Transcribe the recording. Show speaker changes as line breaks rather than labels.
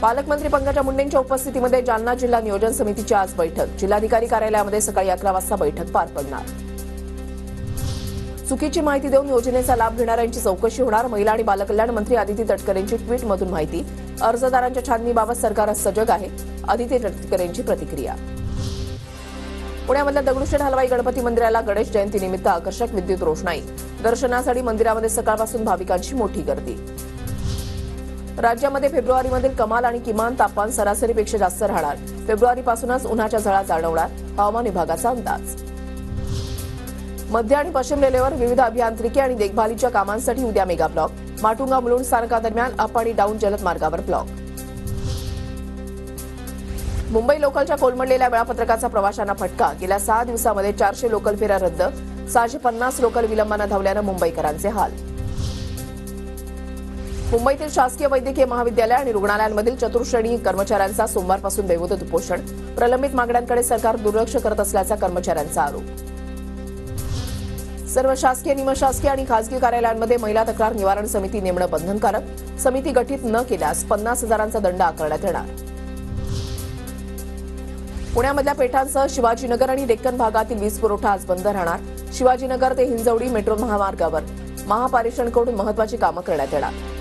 पालकमंत्री पंकजा मुंडेंच्या उपस्थितीमध्ये जालना जिल्हा नियोजन समितीची आज बैठक। जिल्हाधिकारी कार्यालयामध्ये सकाळी 11 वाजता बैठक पार पडणार। चुकीची माहिती देऊन योजनेचा लाभ घेणाऱ्यांची चौकशी होणार। महिला आणि बालकल्याण मंत्री अदिती तटकरेंची ट्विटमधून माहिती। अर्जदारांच्या छाननीबाबत सरकार सजग आहे। अदिती तटकरेंची प्रतिक्रिया। पुण्यामधल्या दगडूशेठ हलवाई गणपती मंदिराला गणेश जयंतीनिमित्त आकर्षक विद्युत रोषणाई। दर्शनासाठी मंदिरामध्ये सकाळपासून भाविकांची मोठी गर्दी। राज्यामध्ये फेब्रुवारीमधील कमाल आणि किमान तापमान सरासरीपेक्षा जास्त राहणार। फेब्रुवारीपासूनच उन्हाच्या झळा जाणवणार, हवामान विभागाचा अंदाज। मध्य आणि पश्चिम रेल्वेवर विविध अभियांत्रिकी आणि देखभालीच्या कामांसाठी उद्या मेगा ब्लॉक। माटुंगा मुलुंड स्थानकादरम्यान अप आणि डाऊन जलद मार्गावर ब्लॉक। मुंबई लोकलच्या कोलमडलेल्या वेळापत्रकाचा प्रवाशांना फटका। गेल्या 6 दिवसांमध्ये 400 लोकल फेऱ्या रद्द। 650 लोकल विलंबानं धावल्यानं मुंबईकरांचे हाल। मुंबईतील शासकीय वैद्यकीय महाविद्यालय आणि रुग्णालयांमधील चतुर्श्रेणी कर्मचाऱ्यांचा सोमवारपासून बेमुदत उपोषण। प्रलंबित मागण्यांकडे सरकार दुर्लक्ष करत असल्याचा कर्मचाऱ्यांचा आरोप। सर्व शासकीय, निमशासकीय आणि खासगी कार्यालयांमध्ये महिला तक्रार निवारण समिती नेमणं बंधनकारक। समिती गठीत न केल्यास 50,000चा दंड आकारण्यात येणार। पुण्यामधल्या पेठांसह शिवाजीनगर आणि डेक्कन भागातील वीज पुरवठा आज बंद राहणार। शिवाजीनगर ते हिंजवडी मेट्रो महामार्गावर महापारेषणकडून महत्वाची कामं करण्यात येणार।